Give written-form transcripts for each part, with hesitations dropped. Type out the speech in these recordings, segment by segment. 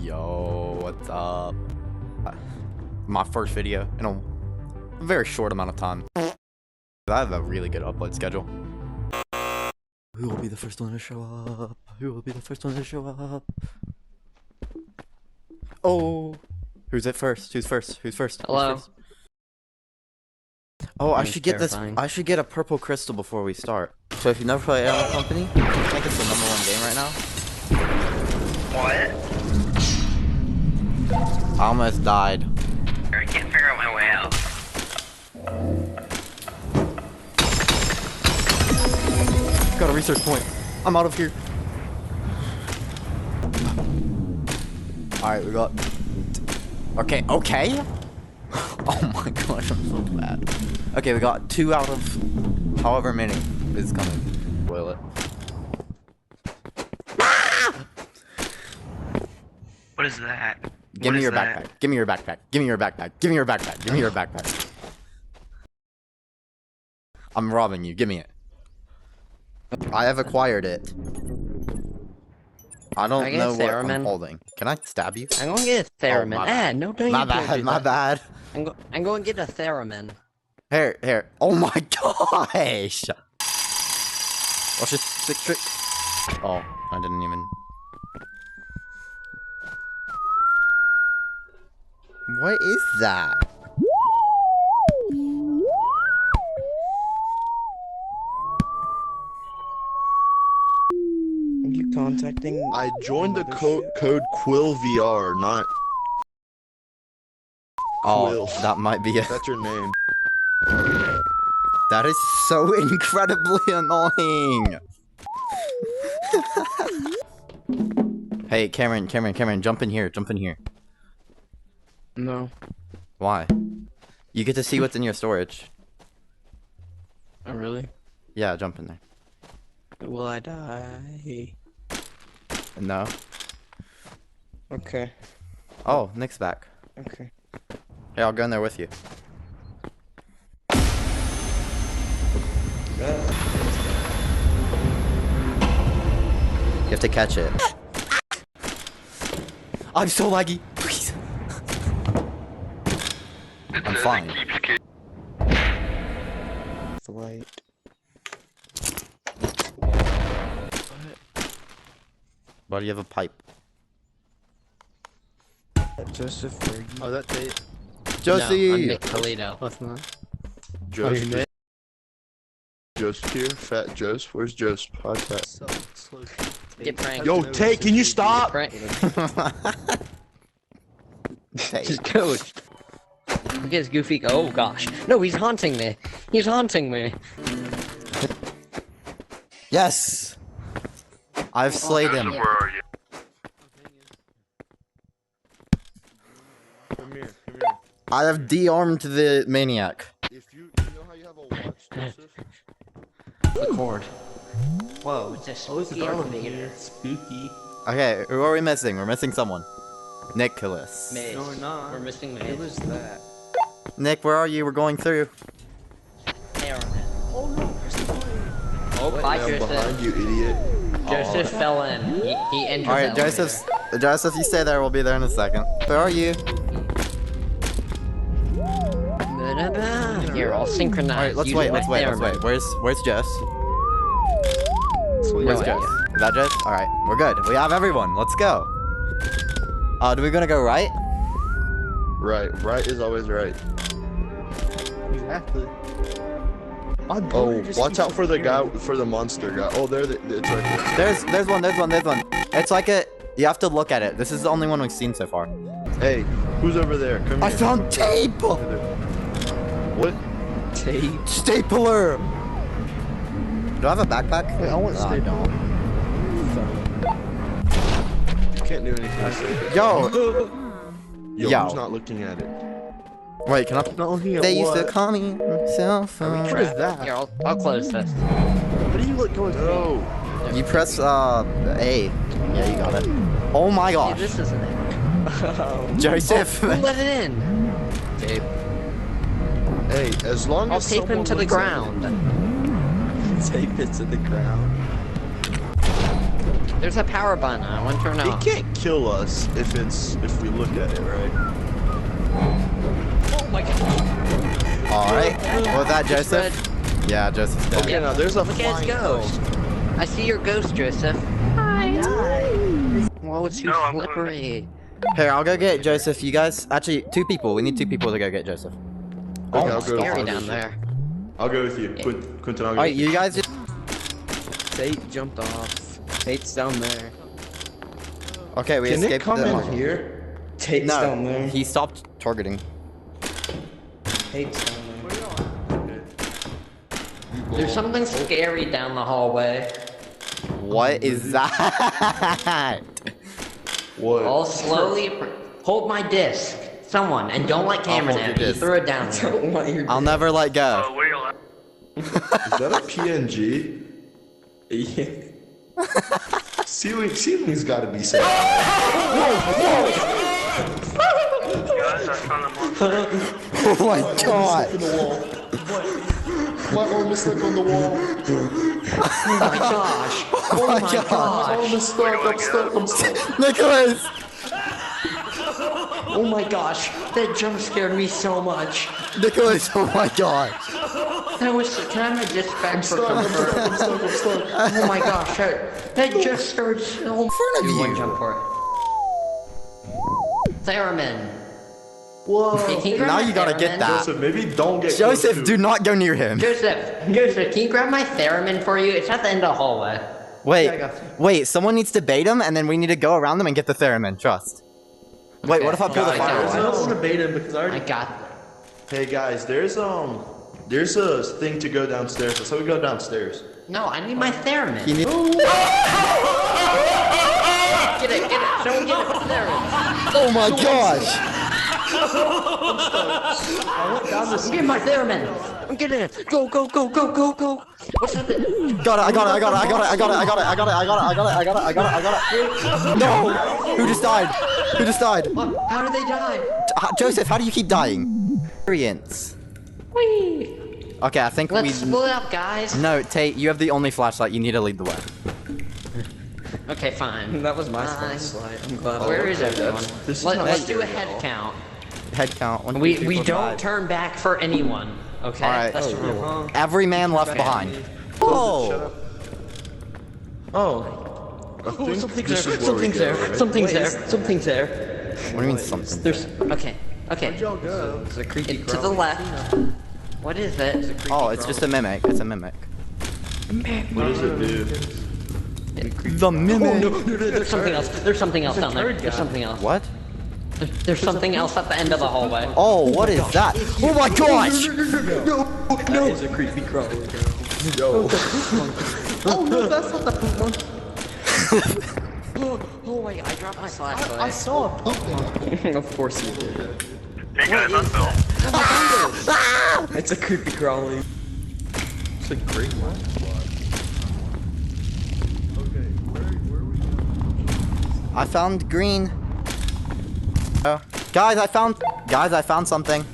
Yo, what's up? My first video in a very short amount of time. I have a really good upload schedule. Who will be the first one to show up? Who will be the first one to show up? Oh, who's it first? Who's first? Who's first? Hello. Who's first? Oh, I That's should get terrifying. this. I should get a purple crystal before we start. So if you've never played Animal Company, I think it's the #1 game right now. What? I almost died. I can't figure out my way out. Got a research point. I'm out of here. Alright, we got... Okay. Oh my gosh, I'm so bad. Okay, we got 2 out of however many is coming. Spoil it. What is that? Give What me is your that? backpack. Give me your backpack. Give me your backpack. Give me your backpack. Give me your backpack. I'm robbing you. Give me it. I have acquired it. I don't Can I get know a what I'm theremin? holding. Can I stab you? I'm gonna get a theremin. my bad. No, don't My you dare bad. do My that. bad. I'm going to get a theremin. Here. Oh my gosh! Watch this sick trick. Oh, I didn't even. What is that? Are you contacting? I joined the code QuillVR, not Oh, Quill. that might be it. That's your name. That is so incredibly annoying. Hey, Cameron, jump in here. No. Why? You get to see what's in your storage. Oh, really? Yeah, jump in there. Will I die? No. Okay. Oh, Nick's back. Okay. Hey, I'll go in there with you. You have to catch it. I'm so laggy. Please. I'm fine. Flight. Why do you have a pipe? Joseph Fergie. Oh, that's it. Josie! No, I'm Nick Toledo. What's not? Joseph. Joseph here. Fat Joseph. Where's Joseph? Podcast. Get pranked. Yo, Tay, can you stop? Prank. Hey. Just go. Look at his goofy. Oh gosh. No, he's haunting me. He's haunting me. Yes! I've slayed him. Where are you? Come here. I have de-armed the maniac. If you know how you have a watch, Joseph? Record. Whoa, it's a spooky elevator. Spooky. Okay, who are we missing? We're missing someone. Nicholas. Maze. No, we're not. We're missing Maze. Who was that? Nick, where are you? We're going through. Oh no, there's the fire. Oh, bye, I'm Joseph. behind you, idiot. Joseph fell in. He entered Alright, the elevator. Joseph, you stay there. We'll be there in a second. Where are you? Here, all synchronized. Alright, let's Use wait. my theremin. Where's Jess? No Where's idea. Jess? Is that Jess? Alright, we're good. We have everyone. Let's go. Do we gonna go right? Right is always right. Exactly. Oh, watch out for the guy, for the monster guy. Oh, it's right there. There's one. It's like you have to look at it. This is the only one we've seen so far. Hey, who's over there? Come here. I found tape! What? Tape. Stapler! Do I have a backpack? Hey, I want No, I staple. don't. You can't do anything. Yo! Yo, Yo. who's not looking at it? Wait, can I? Not looking at They used to what? call me cell phone. What is that? Here, I'll close this. What are you going? No. You press A. Yeah, you got it. Oh my See, gosh. this isn't it. Joseph. Who let it in? Tape. Hey, as long I'll as tape him someone to the looks at ground. Tape it to the ground. There's a power button. I want to turn It off. can't kill us if we look at it, right? Oh my god. Alright. Was that Joseph? Yeah, Joseph's dead. Okay, now there's a Look at his flying ghost. I see your ghost, Joseph. Hi. Whoa, it's too No, I'm slippery. Here, I'll go get Joseph. You guys, actually, 2 people. We need 2 people to go get Joseph. Okay, Oh, I'll go Scary with down you. there. I'll go with you. Quentin, I'll go Alright, with you. you guys just... Tate jumped off. Tate's down there. Okay, we Can it escaped come the... in here? Tate's down No, there. he stopped targeting. Tate's down there. There's something scary down the hallway. What is that? What? I'll slowly hold my disc. Someone, and don't light cameras hold at your me. disc. Throw it down there. Don't want your I'll never let go. Oh, what are you laughing? Is that a PNG? Yeah. Ceiling's gotta be safe. Guys, I found a monster. Oh my god. My arm is stuck on the wall. Oh my gosh. Oh my God. gosh. I'm stuck. I'm stuck. Nicholas! Oh my gosh. That jump scared me so much. Nicholas, oh my god. That was. Can I have my disc back for I'm comfort? stuck. Oh my gosh. That just scared so much. front of Do one you. jump for it. Theremin. Whoa. Hey, can you grab Now my you gotta get theremin? that. Joseph, maybe don't get Joseph, close do to not go near him. Joseph, can you grab my theremin for you? It's at the end of the hallway. Wait, someone needs to bait him, and then we need to go around them and get the theremin. Trust. Wait, Okay. what if I pull the I fire? got I it. don't want to bait him because I I already. got Hey guys, there's a thing to go downstairs. Let's we go downstairs. No, I need my theremin. You need- Get it. Someone get it. What's the theremin? Oh my gosh! Get my theremin. I'm getting it. Go. What's that? I got it. No! Who just died? How did they die? Joseph, how do you keep dying? Experience. Whee! Okay, I think Let's we... split up, guys. No, Tate, you have the only flashlight. You need to lead the way. Okay, fine. That was my Fine. flashlight. I'm glad. Where is everyone? this is Let's not do a scary at all. head count. Head count. 1, 2, We 3, we 4, don't 5. turn back for anyone. Okay. Alright. That's the rule. Every man left behind. Oh! Oh. I think this is where we Something's go, there. right? Something's there. Something's there. What do you mean something? There's. Okay. It's a creepy To the left. What is it? Oh, it's just a mimic. It's a mimic. What does it do? The mimic. There's something else. There's something else down there. There's something else. What? There's something else at the end of the hallway. Oh, what is that? Oh my gosh! That is a creepy crawler. Yo. Oh no, that's not the poop one. Oh wait, I dropped my flashlight. saw a poop one. Of course you did. Hey guys, I fell. It's a creepy crawly. It's a great one. Okay, where are we going? I found green. Oh. Guys, I found something.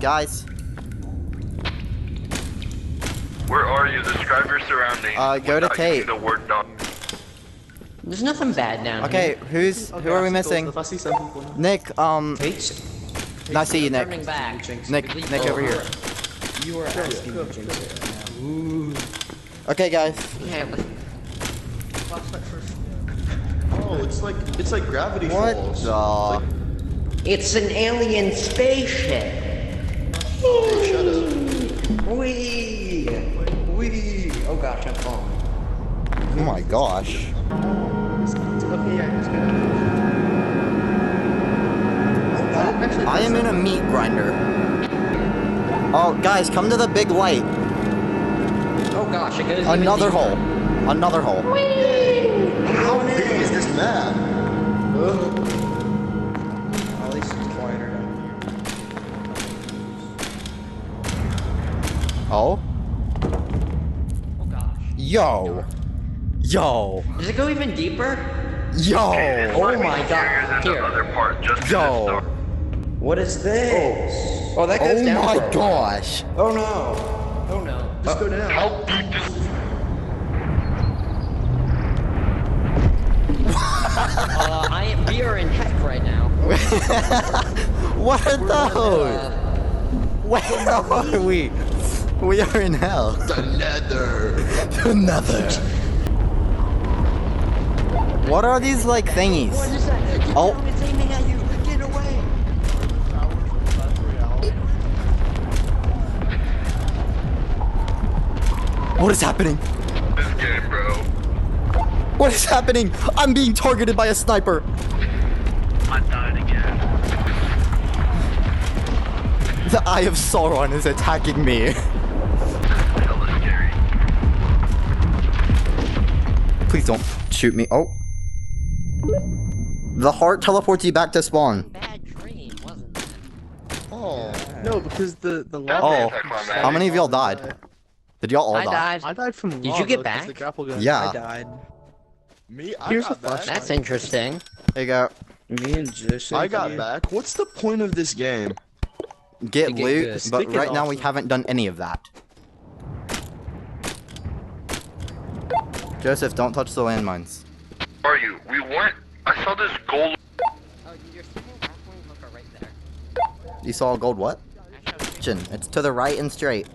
Guys. Where are you? Describe your surroundings. Go to without Tate. using the word dog. There's nothing bad down Okay, here. who are we missing? If I see some people. Nick, Tate's. I see you, Nick. Turning back. Nick over here. You are asking me to jinx it. Ooh. Okay, guys. Okay, Oh, it's like Gravity What Falls. the? it's an alien spaceship. Hey, shut up. Wee. Oh gosh, I'm falling. Oh my gosh. I am in a meat grinder. Oh, guys, come to the big light. Oh gosh, it goes even Another deeper. hole. Another hole. How big is this map? At least it's quieter down here. Oh? Oh gosh. Yo. Does it go even deeper? Yo. Oh my god. Here's Here. another part just to Yo. this door. What is this? Oh, that goes Oh down. my further. gosh. Oh no. Oh no. Just go down. How deep is right now. What are those? Where are we? We are in hell. The nether. The nether. What are these like thingies? Oh. It's aiming at you. Get away. What is happening? This game, bro. What is happening? I'm being targeted by a sniper. I died again. The Eye of Sauron is attacking me. Hella scary. Please don't shoot me. Oh. The heart teleports you back to spawn. Bad dream, wasn't it? Oh. No, because the Oh. lava. How many of y'all died? Did y'all all I die? died. I died from lava. Did you get 'cause back? The grapple gun. Yeah. I died. Me? I Here's got a back. flashlight. That's interesting. There you go. Me and Joseph. I got back. What's the point of this game? Get To get loot, good. but Stick it right now we off. haven't done any of that. Joseph, don't touch the landmines. Where are you? We weren't. I saw this gold. Oh, you're seeing grappling hooker right there. You saw a gold what? Actually, It's to the right and straight.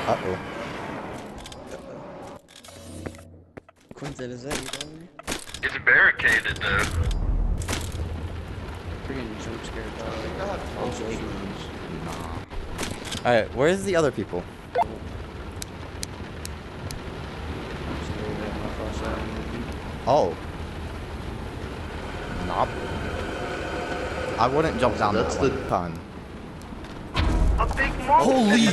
Uh-oh. Quintet, is that you, brother? It's barricaded though. Freaking jump scared, dog. Alright, where's the other people? Oh. Nope. I wouldn't jump down That's that the- one. Ton. A big monster. Holy-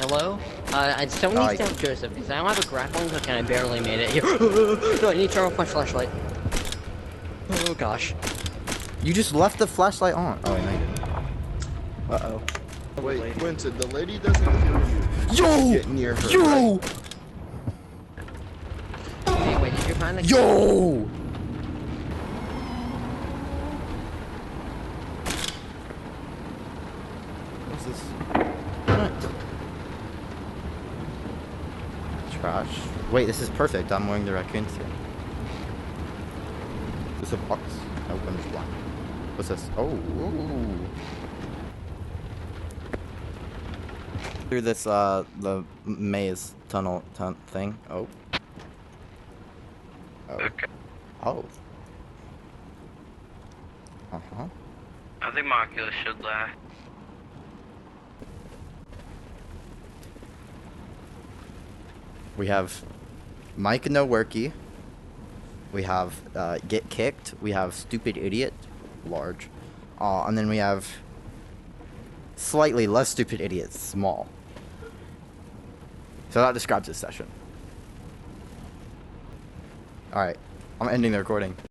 hello? I still No, need I- to help Joseph because I don't have a grappling hook and I barely made it here. No, I need to turn off my flashlight. Oh gosh. You just left the flashlight on. Oh, no, you didn't. Uh-oh. Wait, Quinton, the lady doesn't kill you. Yo! Get near her. Yo! Hey, wait, did you find the Yo! What's this? Trash. Wait, this is perfect. I'm wearing the raccoon suit. Is this a box? Nope, I'm just blind. What's this? Oh, ooh. Through this, the maze tunnel thing. Oh. Oh. Okay. Oh. Uh-huh. I think my Oculus should last. We have Mike No Worky. We have Get Kicked. We have Stupid Idiot, large. And then we have slightly less Stupid Idiot, small. So that describes this session. Alright, I'm ending the recording.